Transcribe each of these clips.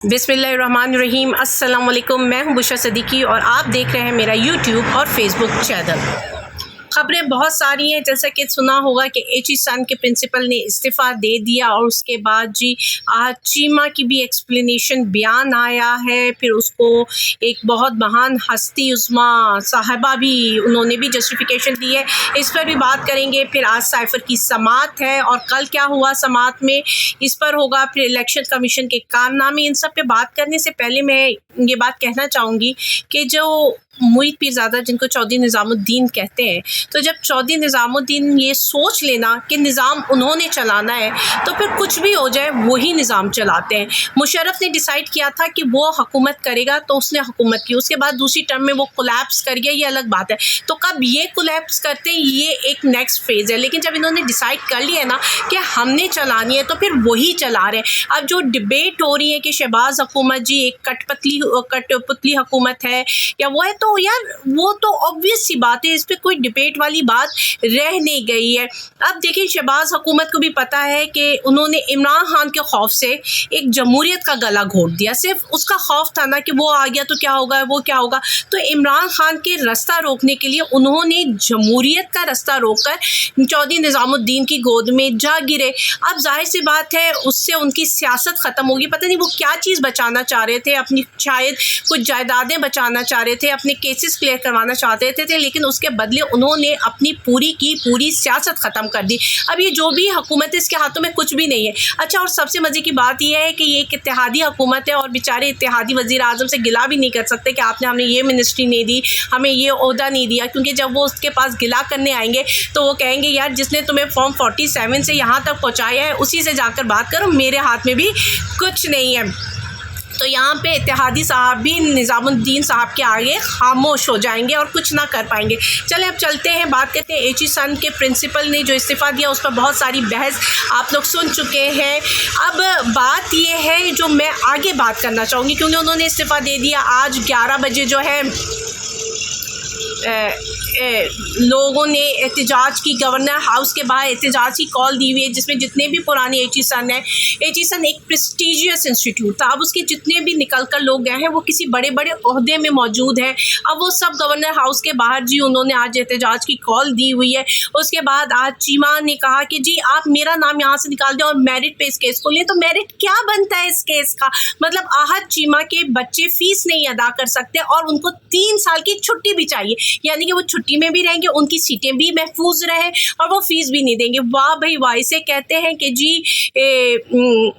बिस्मिल्लाहिर्रहमानिर्रहीम। अस्सलाम वालेकुम। मैं हूं बुशरा सिद्दीकी और आप देख रहे हैं मेरा यूट्यूब और फेसबुक चैनल। ख़बरें बहुत सारी हैं, जैसा कि सुना होगा कि एचईसन के प्रिंसिपल ने इस्तीफ़ा दे दिया और उसके बाद जी आज चीमा की भी एक्सप्लेनेशन बयान आया है। फिर उसको एक बहुत महान हस्ती उस्मा साहिबा भी उन्होंने भी जस्टिफिकेशन दी है, इस पर भी बात करेंगे। फिर आज साइफ़र की समात है और कल क्या हुआ समात में, इस पर होगा। फिर इलेक्शन कमीशन के कारनामे, इन सब पे बात करने से पहले मैं ये बात कहना चाहूँगी कि जो मुईद पीरज़ादा जिनको चौधरी निज़ामुद्दीन कहते हैं, तो जब चौधरी निज़ामुद्दीन ये सोच लेना कि निज़ाम उन्होंने चलाना है तो फिर कुछ भी हो जाए वही निज़ाम चलाते हैं। मुशर्रफ ने डिसाइड किया था कि वो हुकूमत करेगा तो उसने हुकूमत की, उसके बाद दूसरी टर्म में वो कोलैप्स कर गया, ये अलग बात है। तो कब ये कोलैप्स करते हैं ये एक नेक्स्ट फेज़ है, लेकिन जब इन्होंने डिसाइड कर लिया ना कि हमने चलानी है तो फिर वही चला रहे हैं। अब जो डिबेट हो रही है कि शहबाज हुकूमत जी एक कठपुतली हुकूमत है या वो है, तो यार वो तो ऑब्वियस सी बात है, इस पर कोई डिबेट वाली बात रह नहीं गई है। अब देखिए शहबाज हुकूमत को भी पता है कि उन्होंने इमरान खान के खौफ से एक जमहूरियत का गला घोट दिया। सिर्फ उसका खौफ था ना कि वो आ गया तो क्या होगा, वो क्या होगा, तो इमरान खान के रास्ता रोकने के लिए उन्होंने जमहूरियत का रास्ता रोककर चौधरी निज़ामुद्दीन की गोद में जा गिरे। अब जाहिर सी बात है उससे उनकी सियासत ख़त्म होगी। पता नहीं वो क्या चीज़ बचाना चाह रहे थे, अपनी शायद कुछ जायदादें बचाना चाह रहे थे, अपने केसेस क्लियर करवाना चाहते थे, लेकिन उसके बदले उन्होंने अपनी पूरी की पूरी सियासत ख़त्म कर दी। अब ये जो भी हुकूमत है इसके हाथों में कुछ भी नहीं है। अच्छा, और सबसे मज़े की बात यह है कि ये एक इत्तेहादी हुकूमत है और बेचारे इत्तेहादी वज़ीर आज़म से गिला भी नहीं कर सकते कि आपने हमें ये मिनिस्ट्री नहीं दी, हमें ये ओहदा नहीं दिया, क्योंकि जब वो उसके पास गिला करने आएंगे तो वो कहेंगे यार जिसने तुम्हें फॉर्म 47 से यहाँ तक पहुँचाया है उसी से जाकर बात करो, मेरे हाथ में भी कुछ नहीं है। तो यहाँ पे इत्तेहादी साहब भी निज़ामुद्दीन साहब के आगे खामोश हो जाएंगे और कुछ ना कर पाएंगे। चलें अब चलते हैं, बात करते हैं एचईसन के प्रिंसिपल ने जो इस्तीफ़ा दिया उस पर बहुत सारी बहस आप लोग सुन चुके हैं। अब बात ये है जो मैं आगे बात करना चाहूँगी, क्योंकि उन्होंने इस्तीफ़ा दे दिया। आज 11 बजे जो है लोगों ने एहतजाज की, गवर्नर हाउस के बाहर एहतजाज की कॉल दी हुई है, जिसमें जितने भी पुराने एचईसन हैं, एचईसन एक प्रेस्टीजियस इंस्टीट्यूट था, अब उसके जितने भी निकल कर लोग गए हैं वो किसी बड़े बड़े ओहदे में मौजूद हैं। अब वो सब गवर्नर हाउस के बाहर जी उन्होंने आज एहतजाज की कॉल दी हुई है। उसके बाद आज चीमा ने कहा कि जी आप मेरा नाम यहाँ से निकाल दें और मेरिट पे इस केस को लें। तो मेरिट क्या बनता है इस केस का, मतलब आहत चीमा के बच्चे फ़ीस नहीं अदा कर सकते और उनको 3 साल की छुट्टी भी चाहिए, यानी कि वो छुट्टी में भी रहेंगे, उनकी सीटें भी महफूज रहे और वो फीस भी नहीं देंगे। वाह भाई वाह, इसे कहते हैं कि जी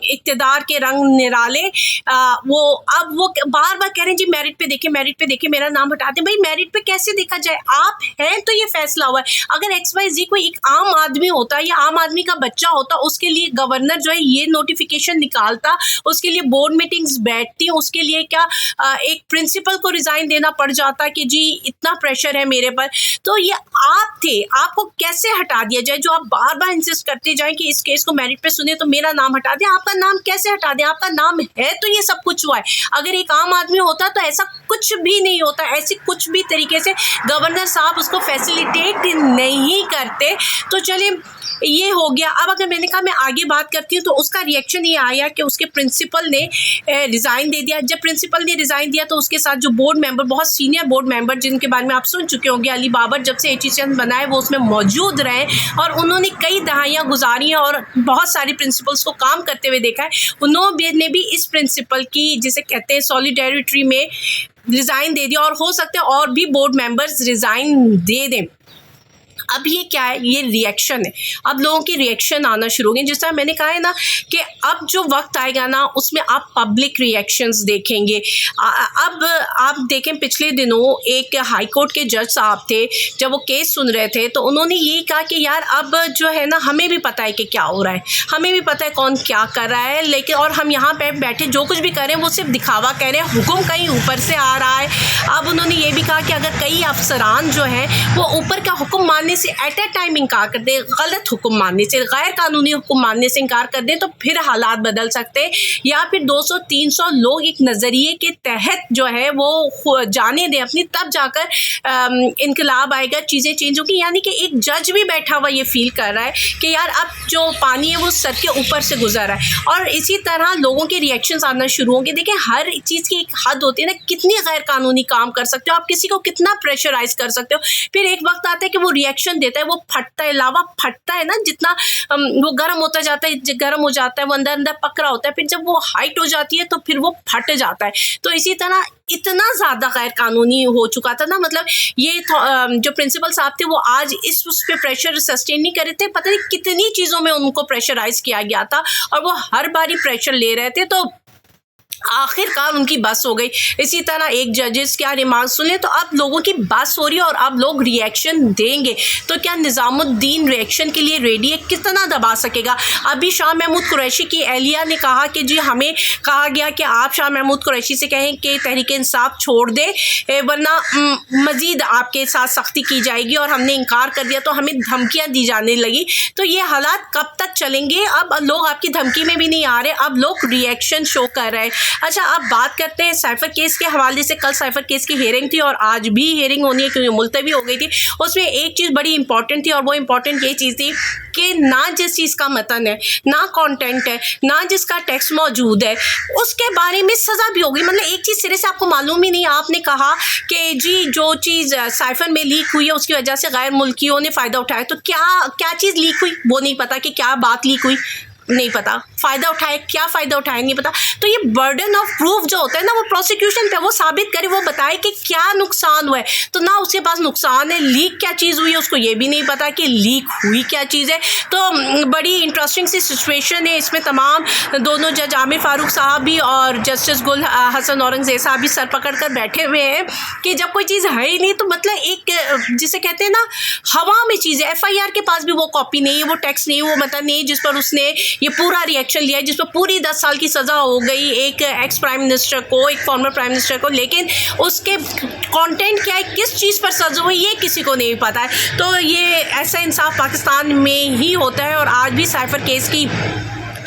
इक़्तिदार के रंग निराले। वो अब वो बार बार कह रहे हैं जी मेरिट पे देखिए, मेरिट पे देखिए, मेरा नाम हटा दें। भाई मेरिट पे कैसे देखा जाए, आप हैं तो ये फैसला हुआ है। अगर XYZ कोई एक आम आदमी होता या आम आदमी का बच्चा होता, उसके लिए गवर्नर जो है ये नोटिफिकेशन निकालता, उसके लिए बोर्ड मीटिंग्स बैठती, उसके लिए क्या एक प्रिंसिपल को रिज़ाइन देना पड़ जाता कि जी इतना प्रेशर है मेरे पर। तो ये आप थे, आपको कैसे हटा दिया जाए, जो आप बार बार इंसिस्ट करते जाएं कि इस केस को मेरिट पे सुने तो मेरा नाम हटा दें। आपका नाम कैसे हटा दें, आपका नाम है तो ये सब कुछ हुआ है। अगर एक आम आदमी होता तो ऐसा कुछ भी नहीं होता, ऐसी कुछ भी तरीके से गवर्नर साहब उसको फैसिलिटेट नहीं करते। तो चलिए ये हो गया। अब अगर मैंने कहा मैं आगे बात करती हूँ तो उसका रिएक्शन ये आया कि उसके प्रिंसिपल ने रिज़ाइन दे दिया। जब प्रिंसिपल ने रिज़ाइन दिया तो उसके साथ जो बोर्ड मेंबर, बहुत सीनियर बोर्ड मेंबर जिनके बारे में आप सुन चुके होंगे, अली बाबर जब से एचईसन बनाए वो उसमें मौजूद रहे और उन्होंने कई दहाइयाँ गुजारी हैं और बहुत सारी प्रिंसिपल्स को काम करते हुए देखा है। उन्होंने भी इस प्रिंसिपल की जिसे कहते हैं सॉलिडेरिटी में रिज़ाइन दे दिया और हो सकता है और भी बोर्ड मेंबर्स रिज़ाइन दे दें। अब ये क्या है, ये रिएक्शन है। अब लोगों की रिएक्शन आना शुरू हो गए। जिस तरह मैंने कहा है ना कि अब जो वक्त आएगा ना उसमें आप पब्लिक रिएक्शंस देखेंगे। अब आप देखें पिछले दिनों एक हाई कोर्ट के जज साहब थे, जब वो केस सुन रहे थे तो उन्होंने ये कहा कि यार अब जो है ना हमें भी पता है कि क्या हो रहा है, हमें भी पता है कौन क्या कर रहा है, लेकिन और हम यहाँ पे बैठे जो कुछ भी कर रहे हैं वो सिर्फ दिखावा कह रहे हैं, हुक्म कहीं ऊपर से आ रहा है। अब उन्होंने ये भी कहा कि अगर कई अफसरान जो हैं वो ऊपर का हुक्म मानने से एट ए टाइम इनकार कर दें, गलत हुक्म मानने से, गैर कानूनी हुक्म मानने से इनकार कर दें, तो फिर हालात बदल सकते हैं। या फिर 200-300 लोग एक नज़रिए के तहत जो है वो जाने दें अपनी, तब जाकर इनकलाब आएगा, चीज़ें चेंज होगी। यानी कि एक जज भी बैठा हुआ ये फील कर रहा है कि यार अब जो पानी है वो सर के ऊपर से गुजर रहा है, और इसी तरह लोगों के रिएक्शंस आना शुरू होंगे। देखिए, हर चीज़ की एक हद होती है ना, कितनी गैर कानूनी काम कर सकते हो आप, किसी को कितना प्रेशराइज कर सकते हो। फिर एक वक्त आता है कि वो रिएक्शन देता है, वो फटता है, लावा फटता है ना, जितना वो गर्म होता जाता है, गर्म हो जाता है, वो अंदर अंदर पक रहा होता है, फिर जब वो हाइट हो जाती है तो फिर वो फट जाता है। तो इसी तरह इतना ज़्यादा गैर कानूनी हो चुका था ना, मतलब ये जो प्रिंसिपल साहब थे वो आज उस पे प्रेशर सस्टेन नहीं कर रहे थे, पता नहीं कितनी चीज़ों में उनको प्रेशराइज किया गया था और वो हर बारी प्रेशर ले रहे थे, तो आखिरकार उनकी बस हो गई। इसी तरह एक जजेस क्या रिमार्क सुने, तो अब लोगों की बस हो रही है और अब लोग रिएक्शन देंगे। तो क्या निज़ामुद्दीन रिएक्शन के लिए रेडी है? कितना दबा सकेगा? अभी शाह महमूद कुरैशी की एहलिया ने कहा कि जी हमें कहा गया कि आप शाह महमूद कुरैशी से कहें कि तहरीक इंसाफ छोड़ दे, वरना मज़ीद आपके साथ सख्ती की जाएगी, और हमने इनकार कर दिया तो हमें धमकियाँ दी जाने लगी। तो ये हालात कब तक चलेंगे? अब लोग आपकी धमकी में भी नहीं आ रहे, अब लोग रिएक्शन शो कर रहे हैं। अच्छा, अब बात करते हैं साइफर केस के हवाले से। कल साइफर केस की हेयरिंग थी और आज भी हेयरिंग होनी है क्योंकि मुलतवी हो गई थी। उसमें एक चीज़ बड़ी इंपॉर्टेंट थी और वो इंपॉर्टेंट ये चीज़ थी कि ना जिस चीज़ का मतन है, ना कंटेंट है, ना जिसका टेक्स्ट मौजूद है, उसके बारे में सज़ा भी होगी। मतलब एक चीज़ सिरे से आपको मालूम ही नहीं, आपने कहा कि जी जो चीज़ साइफर में लीक हुई है उसकी वजह से गैर मुल्कियों ने फ़ायदा उठाया, तो क्या चीज़ लीक हुई वो नहीं पता, कि क्या बात लीक हुई नहीं पता, फ़ायदा उठाए क्या फ़ायदा उठाए नहीं पता। तो ये बर्डन ऑफ प्रूफ जो होता है ना, वो प्रोसिक्यूशन पे, वो साबित करे, वो बताए कि क्या नुकसान हुआ है। तो ना उसके पास नुकसान है, लीक क्या चीज़ हुई है उसको ये भी नहीं पता कि लीक हुई क्या चीज़ है। तो बड़ी इंटरेस्टिंग सी सिचुएशन है इसमें। तमाम दोनों जज आमिर फारूक साहब भी और जस्टिस गुल हसन औरंगज़ेब साहब भी सर पकड़ कर बैठे हुए हैं कि जब कोई चीज़ है ही नहीं, तो मतलब एक जिसे कहते हैं ना हवा में चीज़ है। FIR के पास भी वो कॉपी नहीं है, वो टेक्स्ट नहीं है, वो मतलब नहीं जिस पर उसने ये पूरा रिएक्शन लिया है, जिसमें पूरी 10 साल की सज़ा हो गई एक एक्स प्राइम मिनिस्टर को, एक फॉर्मर प्राइम मिनिस्टर को, लेकिन उसके कंटेंट क्या है, किस चीज़ पर सज़ा हुई, ये किसी को नहीं पता है। तो ये ऐसा इंसाफ पाकिस्तान में ही होता है। और आज भी साइफर केस की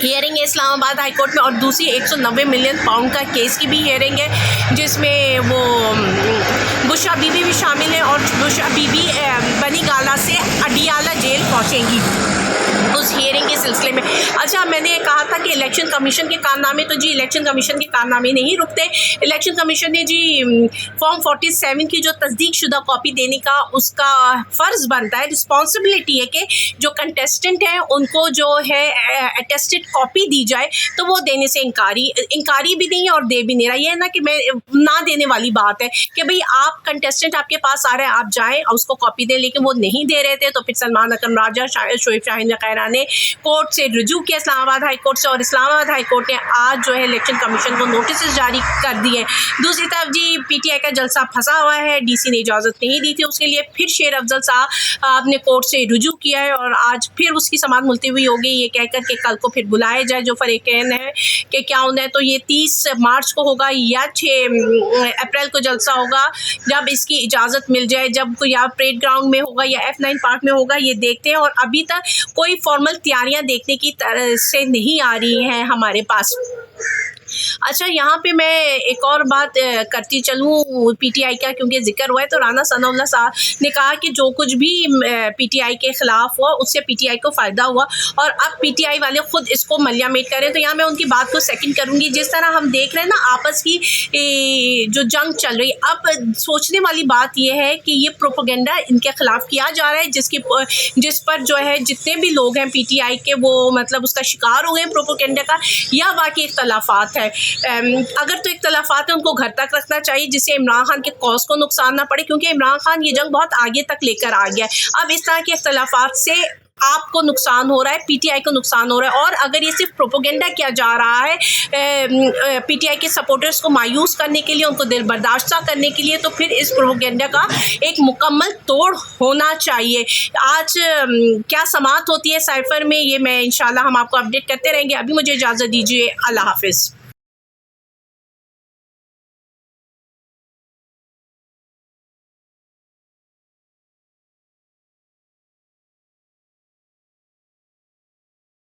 हियरिंग है इस्लामाबाद हाई कोर्ट में, और दूसरी 190 मिलियन पाउंड का केस की भी हियरिंग है, जिसमें वो बुशरा बीबी भी शामिल है, और बुशरा बीबी बनी गाला से अडियाला जेल पहुँचेंगी उस हियरिंग के सिलसिले में। अच्छा, मैंने कहा था कि इलेक्शन कमीशन के कारनामे, तो जी इलेक्शन कमीशन के कारनामे नहीं रुकते। इलेक्शन कमीशन ने जी फॉर्म 47 की जो तस्दीक शुदा कॉपी देने का उसका फ़र्ज़ बनता है, रिस्पॉन्सिबिलिटी है कि जो कंटेस्टेंट हैं उनको जो है अटेस्टेड कॉपी दी जाए, तो वो देने से इनकारी भी नहीं है और दे भी नहीं रहा। ये है ना कि मैं ना देने वाली बात है कि भाई आप कंटेस्टेंट आपके पास आ रहे हैं, आप जाएँ और उसको कॉपी दें, लेकिन वो नहीं दे रहे थे। तो फिर सलमान अकरम राजा, शोएब शाहीन वगैरह ने कोर्ट से रुजू किया, इस्लामाबाद हाई कोर्ट से, और इस्लामाबाद हाई कोर्ट ने आज जो है इलेक्शन कमीशन को नोटिस जारी कर दिए। दूसरी तरफ जी PTI का जलसा फंसा हुआ है, DC ने इजाज़त नहीं दी थी उसके लिए। फिर शेर अफजल साहब ने कोर्ट से रुजू किया है और आज फिर उसकी समाअत मुलतवी हो गई, ये कहकर के कल को फिर बुलाया जाए। जो फरीक़ैन है कि क्या होना है, तो ये 30 मार्च को होगा या 6 अप्रैल को जलसा होगा, जब इसकी इजाज़त मिल जाए, जब कोई या परेड ग्राउंड में होगा या F9 पार्क में होगा, ये देखते हैं। और अभी तक कोई फॉर्मल तैयारियां देखने की तरह से नहीं आ रही हैं हमारे पास। अच्छा, यहाँ पे मैं एक और बात करती चलूँ PTI का, क्योंकि जिक्र हुआ है, तो राना सनाउल्लाह साहब ने कहा कि जो कुछ भी PTI के ख़िलाफ़ हुआ उससे PTI को फ़ायदा हुआ और अब PTI वाले ख़ुद इसको मलियामेट करें। तो यहाँ मैं उनकी बात को सेकंड करूँगी। जिस तरह हम देख रहे हैं ना आपस की जो जंग चल रही है, अब सोचने वाली बात यह है कि ये प्रोपेगेंडा इनके ख़िलाफ़ किया जा रहा है, जिस पर जो है जितने भी लोग हैं PTI के, वो मतलब उसका शिकार हो गए प्रोपेगेंडा का, या बाकी इख्तलाफात है। अगर तो इख्तलाफात है उनको घर तक रखना चाहिए, जिससे इमरान खान के कॉज को नुकसान ना पड़े, क्योंकि इमरान खान ये जंग बहुत आगे तक लेकर आ गया है। अब इस तरह के इख्तलाफात से आपको नुकसान हो रहा है, PTI को नुकसान हो रहा है। और अगर ये सिर्फ प्रोपेगेंडा किया जा रहा है PTI के सपोर्टर्स को मायूस करने के लिए, उनको दिल बर्दाश्त करने के लिए, तो फिर इस प्रोपेगेंडा का एक मुकम्मल तोड़ होना चाहिए। आज क्या समाअत होती है साइफर में, ये मैं इंशाल्लाह हम आपको अपडेट करते रहेंगे। अभी मुझे इजाज़त दीजिए, अल्लाह हाफिज़।